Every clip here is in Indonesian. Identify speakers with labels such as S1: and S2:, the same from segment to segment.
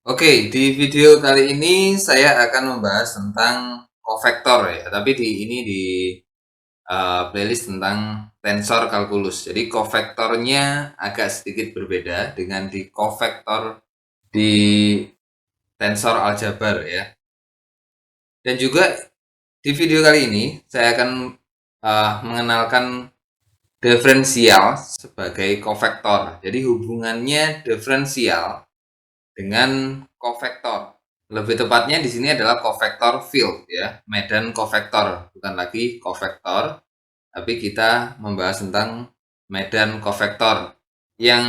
S1: Oke, di video kali ini saya akan membahas tentang kofektor ya, tapi di playlist tentang tensor kalkulus. Jadi kofektornya agak sedikit berbeda dengan di kofektor di tensor aljabar ya. Dan juga di video kali ini saya akan mengenalkan diferensial sebagai kofektor. Jadi hubungannya diferensial dengan kofektor. Lebih tepatnya di sini adalah kofektor field ya, medan kofektor, bukan lagi kofektor, tapi kita membahas tentang medan kofektor yang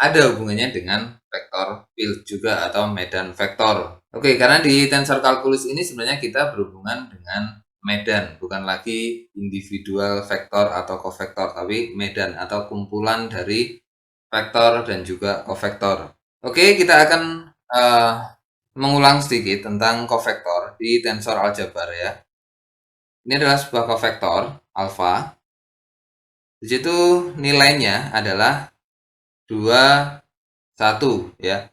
S1: ada hubungannya dengan vektor field juga atau medan vektor. Oke, karena di tensor kalkulus ini sebenarnya kita berhubungan dengan medan, bukan lagi individual vektor atau kofektor, tapi medan atau kumpulan dari vektor dan juga kofektor. Oke, kita akan mengulang sedikit tentang kofektor di tensor aljabar ya. Ini adalah sebuah kofektor alfa. Di situ nilainya adalah 2, 1 ya.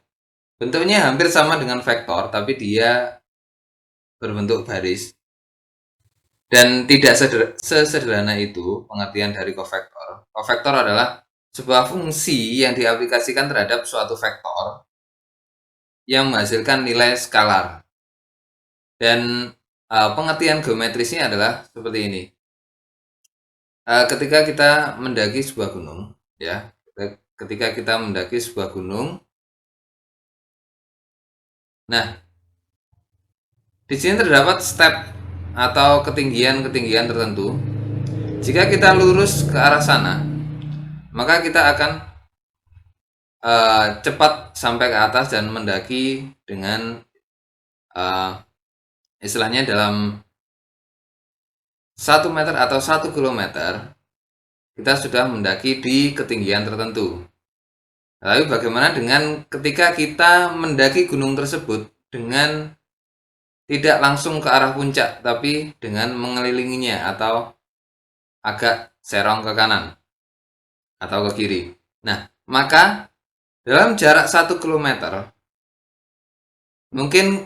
S1: Bentuknya hampir sama dengan vektor, tapi dia berbentuk baris. Dan tidak sesederhana itu pengertian dari kofektor. Kofektor adalah sebuah fungsi yang diaplikasikan terhadap suatu vektor yang menghasilkan nilai skalar. Dan pengertian geometrisnya adalah seperti ini. Ketika kita mendaki sebuah gunung, ya, ketika kita mendaki sebuah gunung, nah, di sini terdapat step atau ketinggian-ketinggian tertentu. Jika kita lurus ke arah sana, maka kita akan cepat sampai ke atas dan mendaki dengan istilahnya dalam 1 meter atau 1 kilometer kita sudah mendaki di ketinggian tertentu. Lalu bagaimana dengan ketika kita mendaki gunung tersebut dengan tidak langsung ke arah puncak, tapi dengan mengelilinginya atau agak serong ke kanan atau ke kiri. Nah, maka dalam jarak 1 kilometer mungkin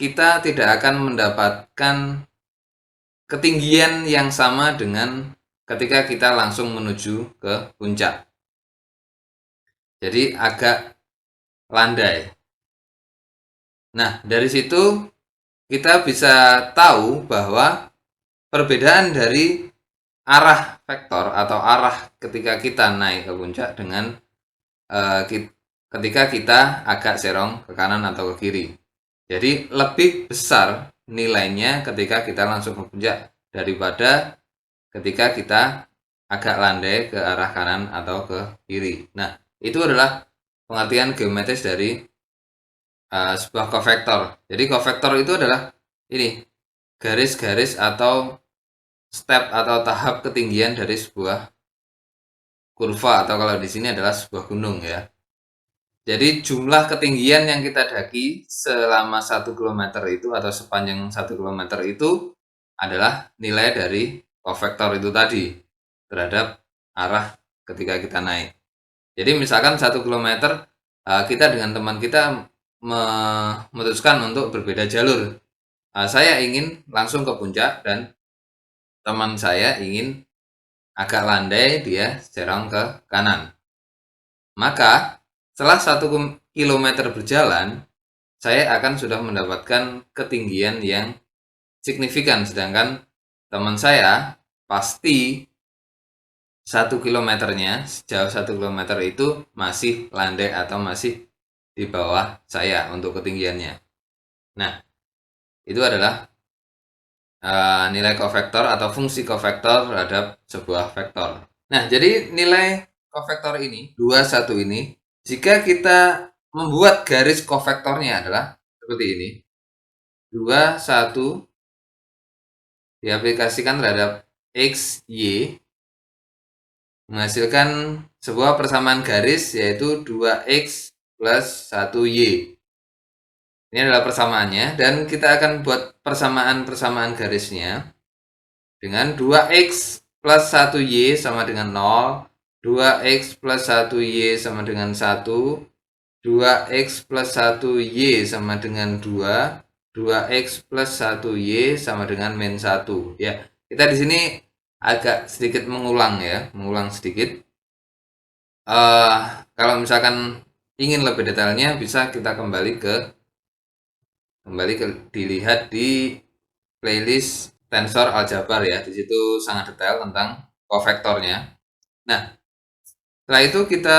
S1: kita tidak akan mendapatkan ketinggian yang sama dengan ketika kita langsung menuju ke puncak. Jadi agak landai. Nah, dari situ kita bisa tahu bahwa perbedaan dari arah vektor atau arah ketika kita naik ke puncak dengan ketika kita agak serong ke kanan atau ke kiri. Jadi lebih besar nilainya ketika kita langsung ke puncak daripada ketika kita agak landai ke arah kanan atau ke kiri. Nah, itu adalah pengertian geometris dari sebuah kofektor. Jadi kofektor itu adalah ini garis-garis atau step atau tahap ketinggian dari sebuah kurva atau kalau di sini adalah sebuah gunung ya. Jadi jumlah ketinggian yang kita daki selama 1 km itu atau sepanjang 1 km itu adalah nilai dari kofektor itu tadi terhadap arah ketika kita naik. Jadi misalkan 1 km kita dengan teman kita memutuskan untuk berbeda jalur. Saya ingin langsung ke puncak dan teman saya ingin agak landai, dia serong ke kanan. Maka setelah 1 kilometer berjalan, saya akan sudah mendapatkan ketinggian yang signifikan, sedangkan teman saya pasti 1 kilometernya, sejauh 1 kilometer itu masih landai atau masih di bawah saya untuk ketinggiannya. Nah, itu adalah nilai kofektor atau fungsi kofektor terhadap sebuah vektor. Nah, jadi nilai kofektor ini, 21 ini, jika kita membuat garis kofektornya adalah seperti ini. 21 diaplikasikan terhadap X, Y, menghasilkan sebuah persamaan garis yaitu 2X plus 1Y. Ini adalah persamaannya dan kita akan buat persamaan-persamaan garisnya dengan 2X plus 1Y sama dengan 0, 2X plus 1Y sama dengan 1, 2x plus 1y sama dengan 2, 2x plus 1y sama dengan min 1. Ya, kita di sini agak sedikit mengulang ya, mengulang sedikit. Kalau misalkan ingin lebih detailnya bisa kita kembali ke dilihat di playlist tensor aljabar ya. Di situ sangat detail tentang kofektornya. Nah, setelah itu kita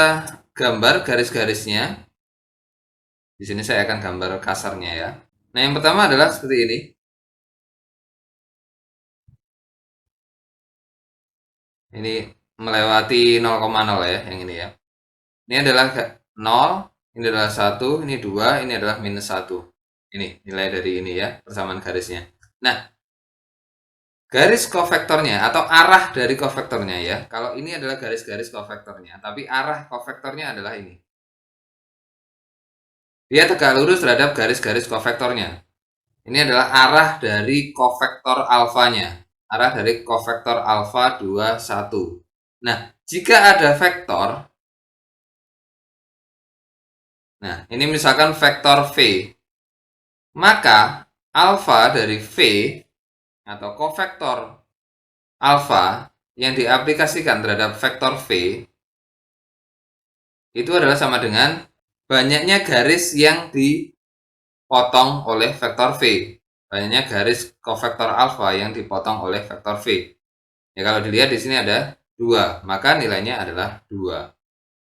S1: gambar garis-garisnya. Di sini saya akan gambar kasarnya ya. Nah, yang pertama adalah seperti ini. Ini melewati 0,0 ya, yang ini ya. Ini adalah 0, ini adalah 1, ini 2, ini adalah minus 1. Ini nilai dari ini ya, persamaan garisnya. Nah, garis kofektornya atau arah dari kofektornya ya. Kalau ini adalah garis-garis kofektornya, tapi arah kofektornya adalah ini. Dia tegak lurus terhadap garis-garis kofektornya. Ini adalah arah dari kofektor alfanya. Arah dari kofektor alfa 2, 1. Nah, jika ada vektor, nah ini misalkan vektor V, maka alfa dari V atau kofektor alfa yang diaplikasikan terhadap vektor V itu adalah sama dengan banyaknya garis yang dipotong oleh vektor V. Banyaknya garis kofektor alfa yang dipotong oleh vektor V. Ya, kalau dilihat di sini ada 2, maka nilainya adalah 2.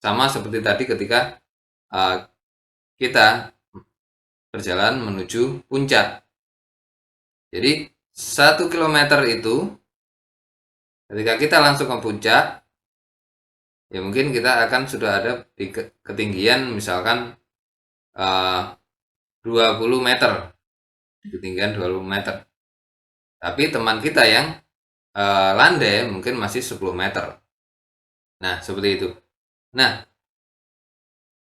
S1: Sama seperti tadi ketika kita berjalan menuju puncak. Jadi 1 km itu ketika kita langsung ke puncak, ya mungkin kita akan sudah ada di ketinggian misalkan 20 meter, di ketinggian 20 meter. Tapi teman kita yang landai mungkin masih 10 meter. Nah, seperti itu. Nah,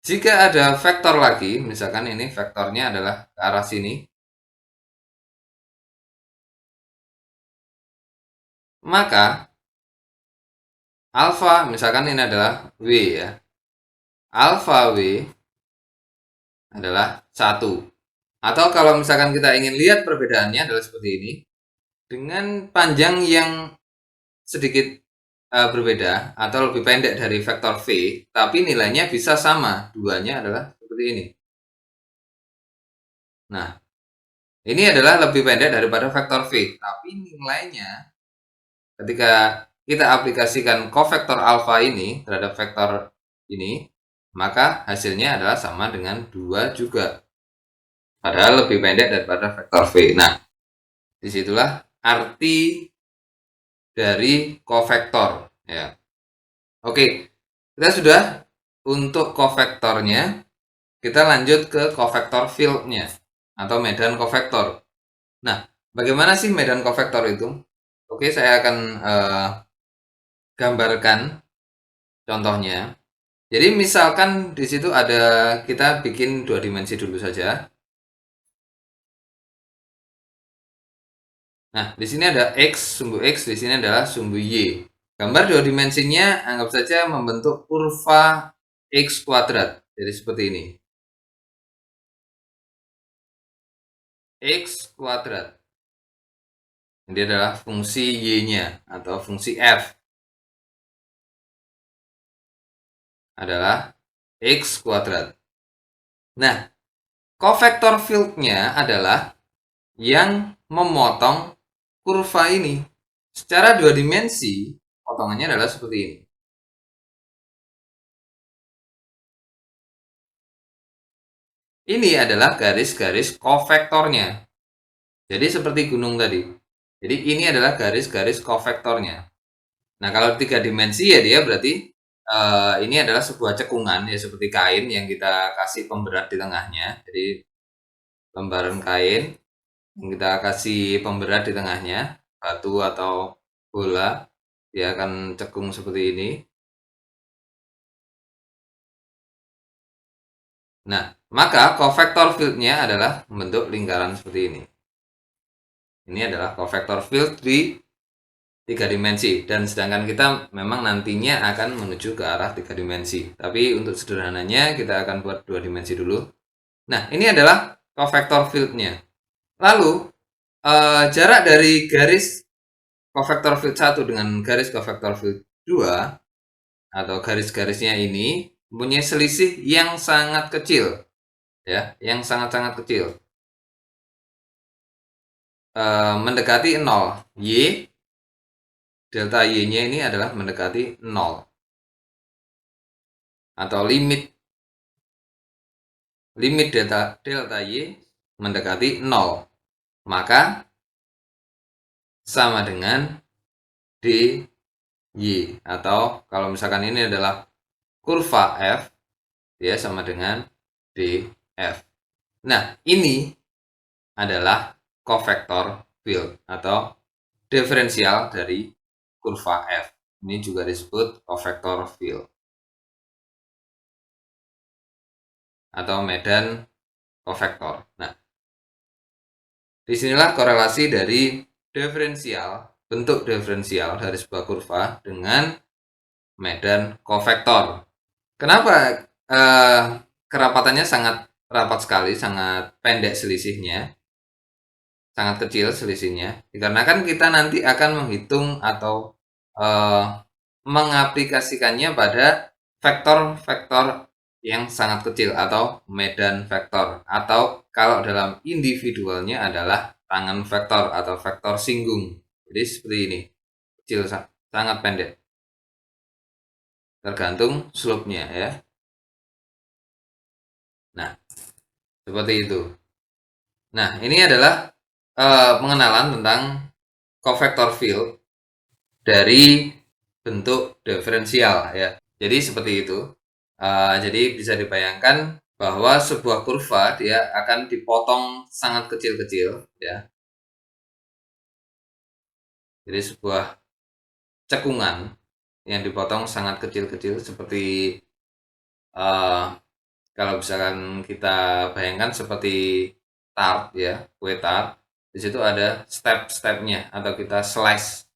S1: jika ada vektor lagi, misalkan ini vektornya adalah ke arah sini, maka alfa, misalkan ini adalah W ya. Alfa W adalah 1. Atau kalau misalkan kita ingin lihat perbedaannya adalah seperti ini. Dengan panjang yang sedikit berbeda atau lebih pendek dari vektor V, tapi nilainya bisa sama. Duanya adalah seperti ini. Nah, ini adalah lebih pendek daripada vektor V, tapi nilainya ketika kita aplikasikan kofektor alfa ini terhadap vektor ini, maka hasilnya adalah sama dengan 2 juga. Padahal lebih pendek daripada vektor V. Nah, disitulah arti dari kofektor ya. Oke, kita sudah untuk kofektornya. Kita lanjut ke kofektor fieldnya atau medan kofektor. Nah, bagaimana sih medan kofektor itu? Oke, saya akan gambarkan contohnya. Jadi misalkan di situ ada, kita bikin 2 dimensi dulu saja. Nah, di sini ada X, sumbu X, di sini adalah sumbu Y. Gambar 2 dimensinya anggap saja membentuk kurva X kuadrat. Jadi seperti ini. X kuadrat. Ini adalah fungsi Y-nya atau fungsi F. Adalah X kuadrat. Nah, kofektor fieldnya adalah yang memotong kurva ini. Secara 2 dimensi, potongannya adalah seperti ini. Ini adalah garis-garis kofektornya. Jadi seperti gunung tadi. Jadi ini adalah garis-garis kofektornya. Nah, kalau 3 dimensi ya dia berarti ini adalah sebuah cekungan ya, seperti kain yang kita kasih pemberat di tengahnya. Jadi lembaran kain yang kita kasih pemberat di tengahnya, batu atau bola, dia akan cekung seperti ini. Nah, maka kofektor fieldnya adalah membentuk lingkaran seperti ini. Ini adalah kofektor field di 3 dimensi, dan sedangkan kita memang nantinya akan menuju ke arah 3 dimensi. Tapi untuk sederhananya kita akan buat 2 dimensi dulu. Nah, ini adalah covector field-nya. Lalu jarak dari garis covector field 1 dengan garis covector field 2 atau garis-garisnya ini mempunyai selisih yang sangat kecil, ya, yang sangat-sangat kecil. Mendekati 0. Delta Y-nya ini adalah mendekati 0. Atau limit delta Y mendekati 0. Maka sama dengan dy, atau kalau misalkan ini adalah kurva f, ya sama dengan df. Nah, ini adalah covector field atau diferensial dari kurva f. Ini juga disebut covector field atau medan covector. Nah, disinilah korelasi dari bentuk diferensial dari sebuah kurva dengan medan covector. Kenapa kerapatannya sangat rapat sekali, sangat pendek selisihnya, sangat kecil selisihnya? Dikarenakan kita nanti akan menghitung atau mengaplikasikannya pada vektor-vektor yang sangat kecil atau medan vektor, atau kalau dalam individualnya adalah tangan vektor atau vektor singgung. Jadi seperti ini, kecil, sangat pendek, tergantung slope-nya ya. Nah, seperti itu. Nah, ini adalah pengenalan tentang covector field dari bentuk diferensial ya. Jadi seperti itu. Jadi bisa dibayangkan bahwa sebuah kurva dia akan dipotong sangat kecil-kecil ya. Jadi sebuah cekungan yang dipotong sangat kecil-kecil seperti kalau misalkan kita bayangkan seperti tart ya, kue tart. Di situ ada step-stepnya atau kita slice,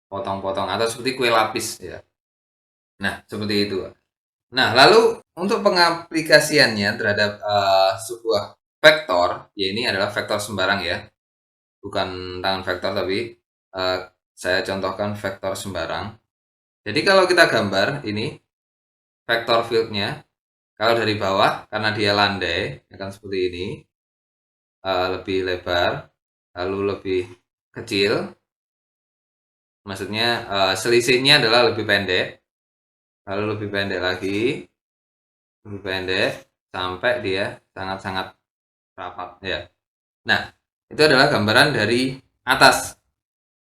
S1: potong-potong, atau seperti kue lapis ya. Nah, seperti itu. Nah, lalu untuk pengaplikasiannya terhadap sebuah vektor, ya ini adalah vektor sembarang ya, bukan tangan vektor, tapi saya contohkan vektor sembarang. Jadi kalau kita gambar ini vektor fieldnya, kalau dari bawah karena dia landai akan seperti ini, lebih lebar, lalu lebih kecil, maksudnya selisihnya adalah lebih pendek, lalu lebih pendek lagi, lebih pendek, sampai dia sangat-sangat rapat ya. Nah, itu adalah gambaran dari atas.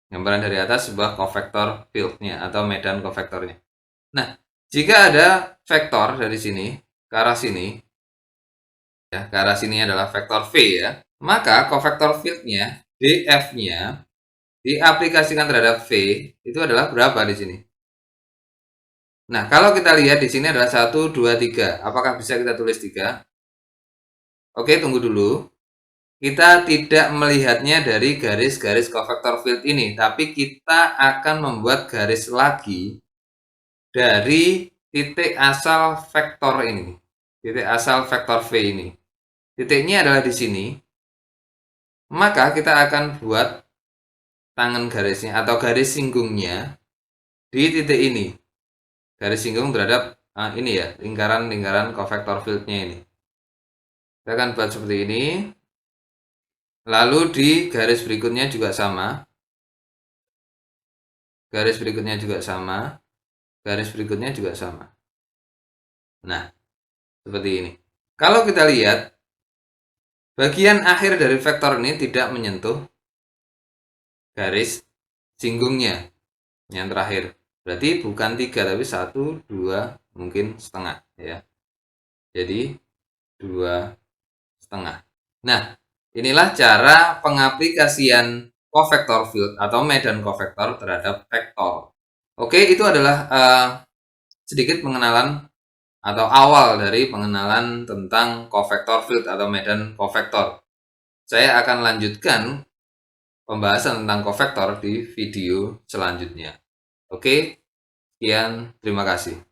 S1: Gambaran dari atas sebuah covector field-nya atau medan covectornya. Nah, jika ada vektor dari sini ke arah sini, ya, ke arah sini adalah vektor V ya, maka covector field-nya df-nya diaplikasikan terhadap V itu adalah berapa di sini? Nah, kalau kita lihat di sini adalah 1, 2, 3. Apakah bisa kita tulis 3? Oke, tunggu dulu. Kita tidak melihatnya dari garis-garis covector field ini, tapi kita akan membuat garis lagi dari titik asal vektor ini. Titik asal vektor V ini. Titiknya adalah di sini. Maka kita akan buat tangan garisnya atau garis singgungnya di titik ini. Garis singgung terhadap ini ya, lingkaran-lingkaran covector field-nya ini. Kita akan buat seperti ini. Lalu di garis berikutnya juga sama. Garis berikutnya juga sama. Garis berikutnya juga sama. Nah, seperti ini. Kalau kita lihat, bagian akhir dari vektor ini tidak menyentuh garis singgungnya yang terakhir. Berarti bukan 3, tapi 1, 2, mungkin setengah ya. Jadi 2,5. Nah, inilah cara pengaplikasian covector field atau medan covector terhadap vektor. Oke, itu adalah sedikit pengenalan atau awal dari pengenalan tentang covector field atau medan covector. Saya akan lanjutkan pembahasan tentang kofektor di video selanjutnya. Oke, sekian, terima kasih.